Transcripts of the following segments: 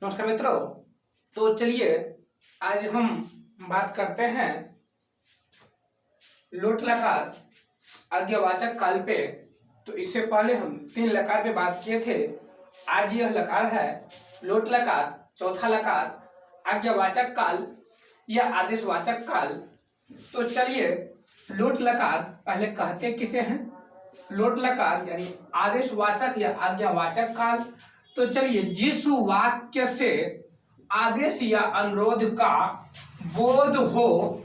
नमस्कार मित्रों। तो चलिए आज हम बात करते हैं लोट लकार आज्ञावाचक काल पे। तो इससे पहले हम 3 लकार पे बात किए थे। आज यह लकार है लोट लकार, चौथा लकार आज्ञावाचक काल या आदेशवाचक काल। तो चलिए लोट लकार पहले कहते किसे हैं। लोट लकार यानी आदेशवाचक या आज्ञावाचक काल। तो चलिए जिस वाक्य से आदेश या अनुरोध का बोध हो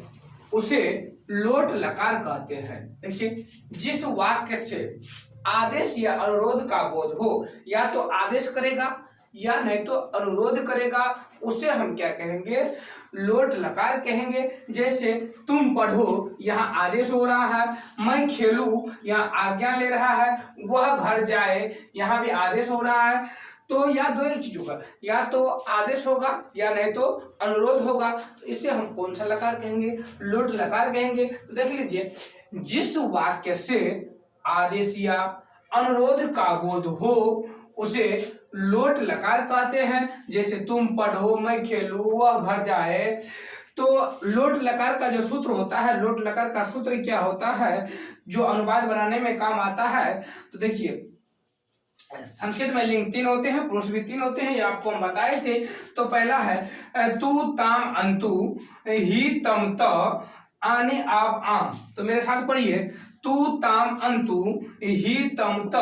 उसे लोट लकार कहते हैं। देखिए जिस वाक्य से आदेश या अनुरोध का बोध हो, या तो आदेश करेगा या नहीं तो अनुरोध करेगा, उसे हम क्या कहेंगे, लोट लकार कहेंगे। जैसे तुम पढ़ो, यहाँ आदेश हो रहा है। मैं खेलूं, यहाँ आज्ञा ले रहा है। वह घर जाए, यहाँ भी आदेश हो रहा है। तो या दो एक चीज होगा, या तो आदेश होगा या नहीं तो अनुरोध होगा। तो इसे हम कौन सा लकार कहेंगे, लोट लकार कहेंगे। तो देख लीजिए जिस वाक्य से आदेश या अनुरोध का बोध हो उसे लोट लकार कहते हैं। जैसे तुम पढ़ो, मैं खेलूं, वह घर जाए। तो लोट लकार का जो सूत्र होता है, लोट लकार का सूत्र क्या होता है जो अनुवाद बनाने में काम आता है। तो देखिए संस्कृत में लिंग 3 होते हैं, पुरुष भी 3 होते हैं, ये आपको हम बताए थे। तो पहला है तू ताम अंतु ही तम त आने आप आम। तो मेरे साथ पढ़िए, तू ताम अंतु ही तम त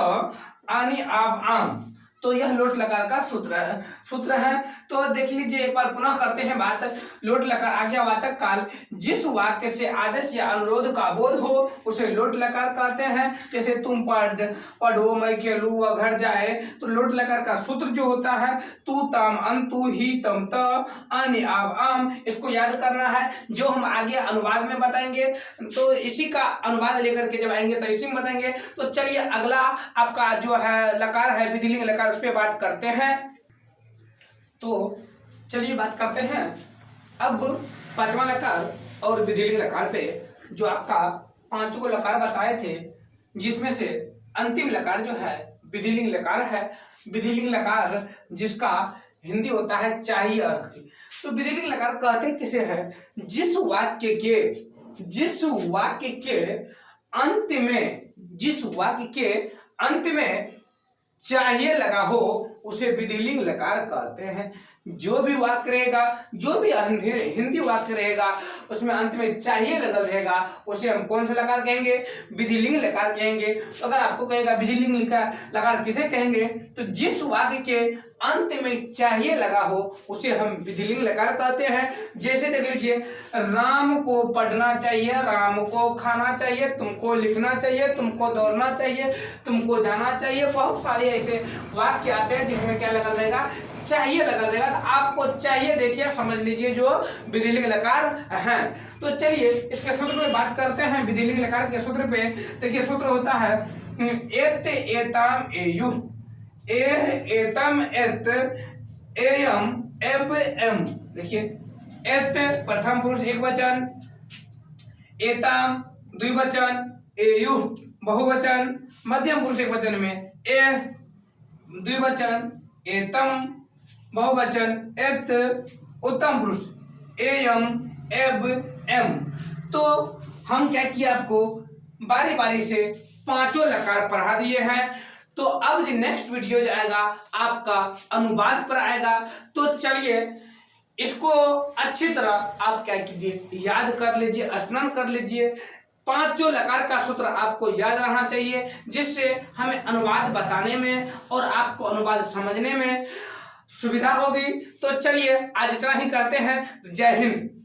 आने आप आम। तो यह लोट लकार का सूत्र है। तो देख लीजिए एक बार पुनः करते हैं बात। लोट लकार आज्ञावाचक काल, जिस वाक्य से आदेश या अनुरोध का बोध हो उसे लोट लकार कहते हैं। जैसे तुम पढ़ो, मैं खेलूं, वह घर जाए। तो लोट लकार का सूत्र जो होता है तू ताम अंतु ही तम त आने आप आम। इसको याद करना है, जो हम आगे अनुवाद में बताएंगे। तो इसी का अनुवाद लेकर के जब आएंगे तो इसी में बताएंगे। तो चलिए अगला आपका जो है लकार है विधिलिंग लकार, उस पर बात करते हैं। तो चलिए बात करते हैं अब 5वां लकार और विधिलिंग लकार पे। जो आपका 5 को लकार बताए थे, जिसमें से अंतिम लकार जो है विधिलिंग लकार है। विधिलिंग लकार जिसका हिंदी होता है चाहिए अर्थ। तो विधिलिंग लकार कहते किसे है, जिस वाक्य के अंत में चाहिए लगा हो उसे विधिलिंग लकार कहते हैं। जो भी वाक्य रहेगा, जो भी हिंदी वाक्य रहेगा, उसमें अंत में चाहिए लगा रहेगा, उसे हम कौन सा लकार कहेंगे, विधिलिंग लकार कहेंगे। तो अगर आपको कहेगा विधिलिंग लकार किसे कहेंगे, तो जिस वाक्य के अंत में चाहिए लगा हो उसे हम विधिलिंग लकार कहते हैं। जैसे देख लीजिए, राम को पढ़ना चाहिए, राम को खाना चाहिए, तुमको लिखना चाहिए, तुमको दौड़ना चाहिए, तुमको जाना चाहिए। बहुत सारे ऐसे वाक्य आते हैं जिसमें क्या लगा रहेगा, चाहिए लगा रहेगा। तो आपको चाहिए देखिए समझ लीजिए जो विधिलिंग लकार है। तो चलिए इसके सूत्र में बात करते हैं। विधिलिंग लकार के सूत्र पे देखिए, सूत्र होता है एत एताम एयु, एतम एत एयम एब एम। देखिए एत प्रथम पुरुष एक वचन, एताम द्विवचन, एयु बहुवचन, मध्यम पुरुष एक वचन में ए द्विवचन, एतम बहुवचन, एत उत्तम पुरुष, एयम एब एम। तो हम क्या किया, आपको बारी बारी से 5 लकार पढ़ा दिए हैं। तो अब जो नेक्स्ट वीडियो जाएगा आपका अनुवाद पर आएगा। तो चलिए इसको अच्छी तरह आप क्या कीजिए, याद कर लीजिए, स्मरण कर लीजिए। 5 लकार का सूत्र आपको याद रहना चाहिए, जिससे हमें अनुवाद बताने में और आपको अनुवाद समझने में सुविधा होगी। तो चलिए आज इतना ही करते हैं। जय हिंद।